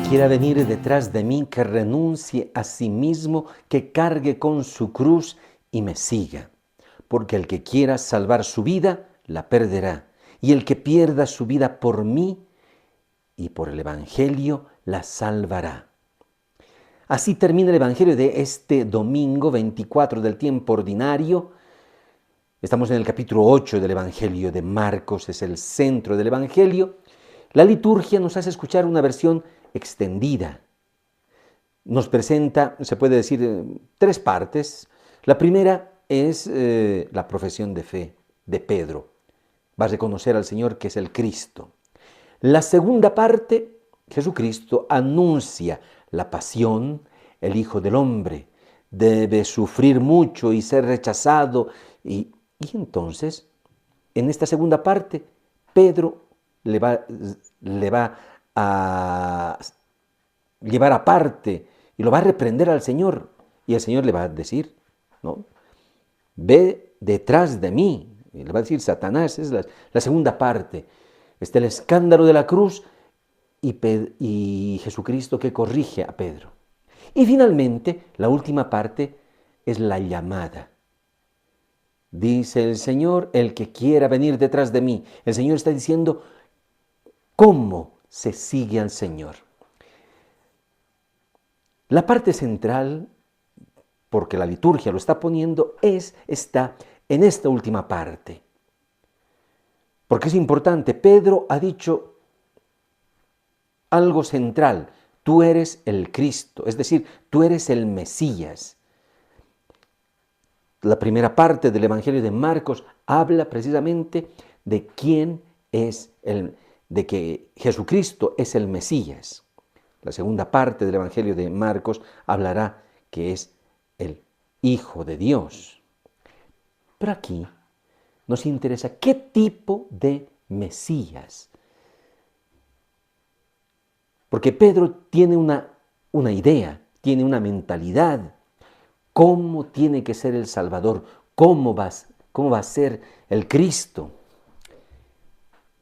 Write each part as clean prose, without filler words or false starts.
quiera venir detrás de mí, que renuncie a sí mismo, que cargue con su cruz y me siga. Porque el que quiera salvar su vida, la perderá. Y el que pierda su vida por mí y por el Evangelio, la salvará. Así termina el Evangelio de este domingo 24 del tiempo ordinario. Estamos en el capítulo 8 del Evangelio de Marcos, es el centro del Evangelio. La liturgia nos hace escuchar una versión extendida. Nos presenta, se puede decir, tres partes. La primera es la profesión de fe de Pedro. Va a reconocer al Señor que es el Cristo. La segunda parte, Jesucristo anuncia la pasión, el Hijo del Hombre. Debe sufrir mucho y ser rechazado. Y entonces, en esta segunda parte, Pedro le va a llevar aparte y lo va a reprender al Señor. Y el Señor le va a decir, ¿no? Ve detrás de mí. Y le va a decir Satanás, es la segunda parte. Está el escándalo de la cruz y Jesucristo que corrige a Pedro. Y finalmente, la última parte es la llamada. Dice el Señor, el que quiera venir detrás de mí. El Señor está diciendo cómo se sigue al Señor. La parte central, porque la liturgia lo está poniendo, está en esta última parte. Porque es importante, Pedro ha dicho algo central, tú eres el Cristo, es decir, tú eres el Mesías. La primera parte del Evangelio de Marcos habla precisamente de de que Jesucristo es el Mesías. La segunda parte del Evangelio de Marcos hablará que es el Hijo de Dios. Pero aquí nos interesa qué tipo de Mesías. Porque Pedro tiene una idea, tiene una mentalidad. ¿Cómo tiene que ser el Salvador? ¿Cómo va a ser el Cristo?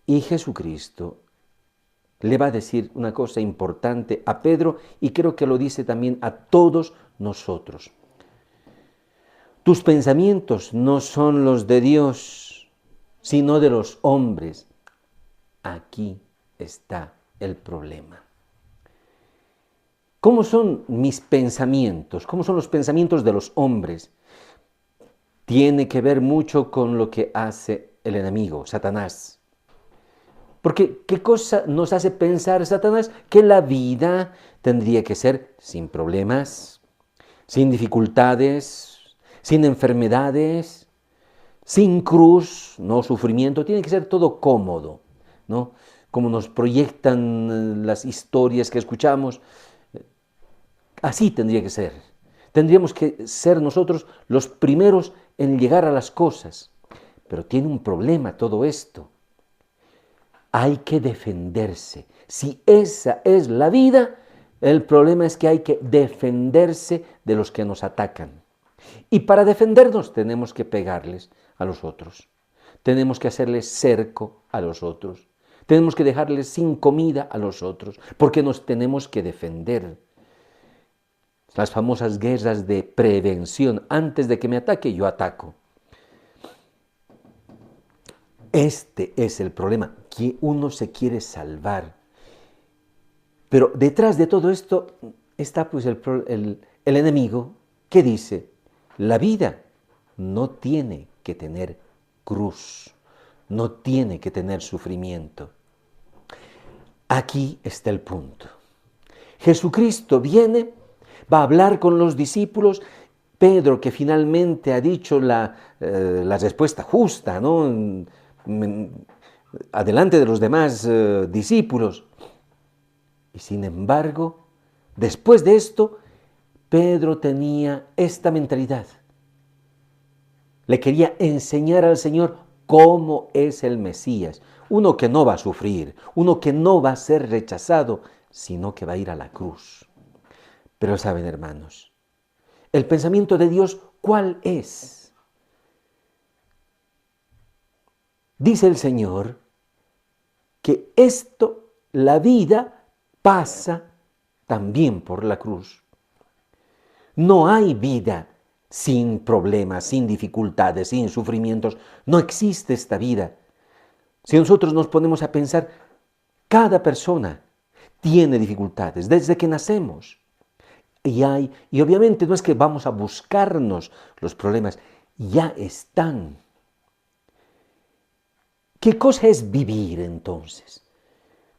Y Jesucristo le va a decir una cosa importante a Pedro y creo que lo dice también a todos nosotros. Tus pensamientos no son los de Dios, sino de los hombres. Aquí está el problema. ¿Cómo son mis pensamientos? ¿Cómo son los pensamientos de los hombres? Tiene que ver mucho con lo que hace el enemigo, Satanás. Porque ¿qué cosa nos hace pensar Satanás? Que la vida tendría que ser sin problemas, sin dificultades, sin enfermedades, sin cruz, no sufrimiento. Tiene que ser todo cómodo, ¿no? Como nos proyectan las historias que escuchamos. Así tendría que ser. Tendríamos que ser nosotros los primeros en llegar a las cosas. Pero tiene un problema todo esto. Hay que defenderse. Si esa es la vida, el problema es que hay que defenderse de los que nos atacan. Y para defendernos tenemos que pegarles a los otros. Tenemos que hacerles cerco a los otros. Tenemos que dejarles sin comida a los otros, porque nos tenemos que defender. Las famosas guerras de prevención. Antes de que me ataque, yo ataco. Este es el problema, que uno se quiere salvar. Pero detrás de todo esto está pues el enemigo que dice, la vida no tiene que tener cruz, no tiene que tener sufrimiento. Aquí está el punto. Jesucristo viene, va a hablar con los discípulos. Pedro, que finalmente ha dicho la respuesta justa, ¿no? Adelante de los demás discípulos. Y sin embargo, después de esto, Pedro tenía esta mentalidad. Le quería enseñar al Señor cómo es el Mesías. Uno que no va a sufrir, uno que no va a ser rechazado, sino que va a ir a la cruz. Pero saben, hermanos, el pensamiento de Dios, ¿cuál es? Dice el Señor que la vida pasa también por la cruz. No hay vida sin problemas, sin dificultades, sin sufrimientos. No existe esta vida. Si nosotros nos ponemos a pensar, cada persona tiene dificultades desde que nacemos. Y obviamente no es que vamos a buscarnos los problemas, ya están. ¿Qué cosa es vivir entonces?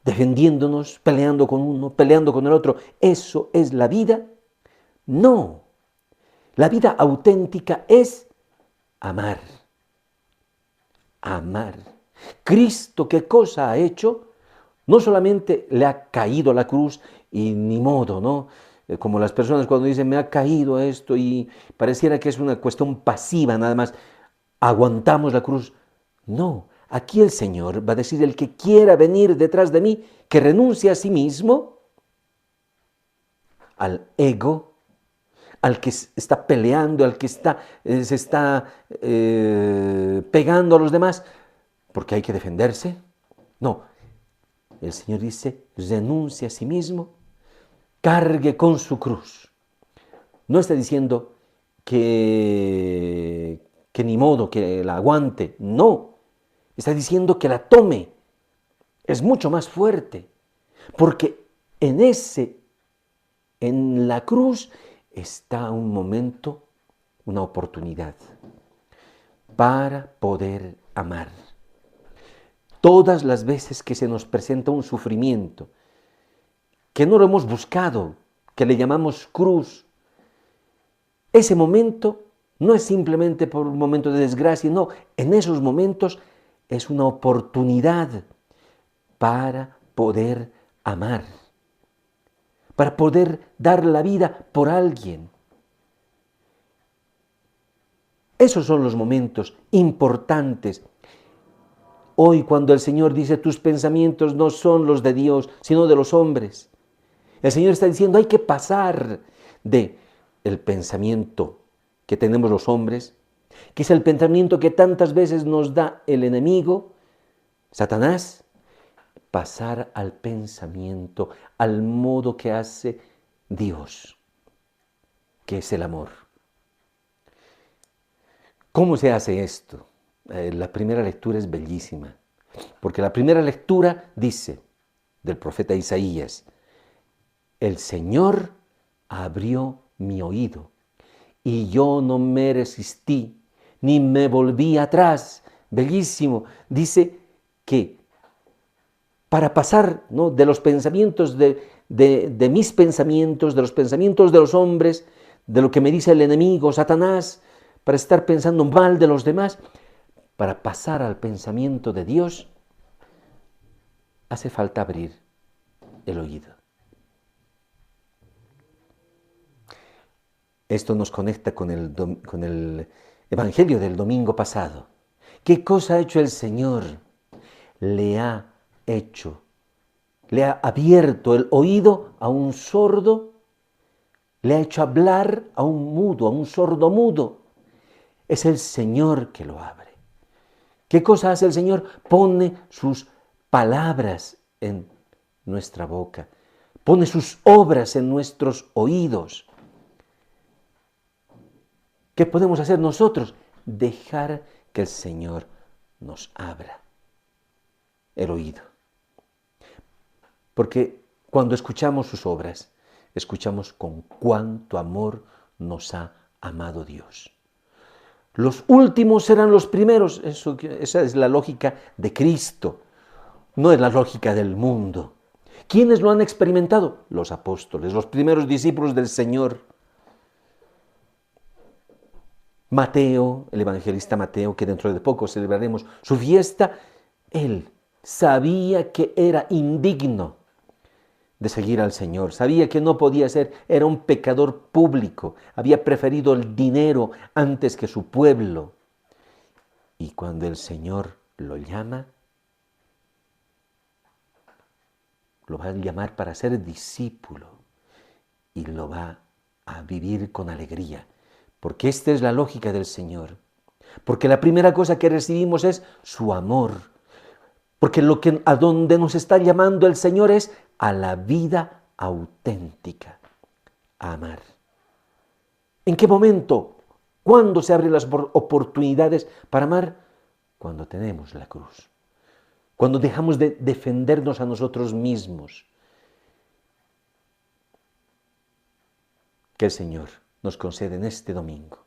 Defendiéndonos, peleando con uno, peleando con el otro. ¿Eso es la vida? No. La vida auténtica es amar. Amar. Cristo, ¿qué cosa ha hecho? No solamente le ha caído la cruz y ni modo, ¿no? Como las personas cuando dicen me ha caído esto y pareciera que es una cuestión pasiva nada más, aguantamos la cruz. No, aquí el Señor va a decir, el que quiera venir detrás de mí, que renuncie a sí mismo, al ego, al que está peleando, al que se está pegando a los demás, porque hay que defenderse. No, el Señor dice, renuncie a sí mismo, cargue con su cruz. No está diciendo que ni modo, que la aguante. No, está diciendo que la tome. Es mucho más fuerte. Porque en la cruz está un momento, una oportunidad para poder amar. Todas las veces que se nos presenta un sufrimiento, que no lo hemos buscado, que le llamamos cruz, ese momento no es simplemente por un momento de desgracia, no, en esos momentos es una oportunidad para poder amar, para poder dar la vida por alguien. Esos son los momentos importantes. Hoy cuando el Señor dice tus pensamientos no son los de Dios, sino de los hombres. El Señor está diciendo hay que pasar de el pensamiento que tenemos los hombres, que es el pensamiento que tantas veces nos da el enemigo, Satanás, pasar al pensamiento, al modo que hace Dios, que es el amor. ¿Cómo se hace esto? La primera lectura es bellísima, porque la primera lectura dice del profeta Isaías, el Señor abrió mi oído y yo no me resistí, ni me volví atrás. Bellísimo. Dice que para pasar, ¿no?, de los pensamientos de mis pensamientos, de los pensamientos de los hombres, de lo que me dice el enemigo, Satanás, para estar pensando mal de los demás, para pasar al pensamiento de Dios, hace falta abrir el oído. Esto nos conecta con el Evangelio del domingo pasado. ¿Qué cosa ha hecho el Señor? Le ha abierto el oído a un sordo, le ha hecho hablar a un mudo, a un sordo mudo. Es el Señor que lo abre. ¿Qué cosa hace el Señor? Pone sus palabras en nuestra boca, pone sus obras en nuestros oídos. ¿Qué podemos hacer nosotros? Dejar que el Señor nos abra el oído. Porque cuando escuchamos sus obras, escuchamos con cuánto amor nos ha amado Dios. Los últimos serán los primeros. Esa es la lógica de Cristo, no es la lógica del mundo. ¿Quiénes lo han experimentado? Los apóstoles, los primeros discípulos del Señor. Mateo, el evangelista Mateo, que dentro de poco celebraremos su fiesta, él sabía que era indigno de seguir al Señor, sabía que no podía ser, era un pecador público, había preferido el dinero antes que su pueblo. Y cuando el Señor lo llama, lo va a llamar para ser discípulo y lo va a vivir con alegría. Porque esta es la lógica del Señor. Porque la primera cosa que recibimos es su amor. Porque a donde nos está llamando el Señor es a la vida auténtica a amar. ¿En qué momento? ¿Cuándo se abren las oportunidades para amar? Cuando tenemos la cruz. Cuando dejamos de defendernos a nosotros mismos. Que el Señor nos conceda en este domingo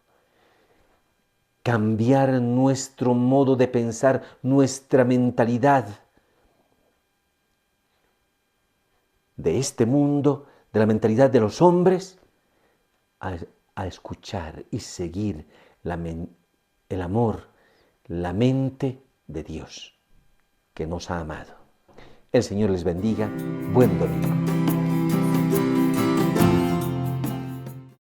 cambiar nuestro modo de pensar, nuestra mentalidad de este mundo, de la mentalidad de los hombres, a escuchar y seguir el amor, la mente de Dios que nos ha amado. El Señor les bendiga. Buen domingo.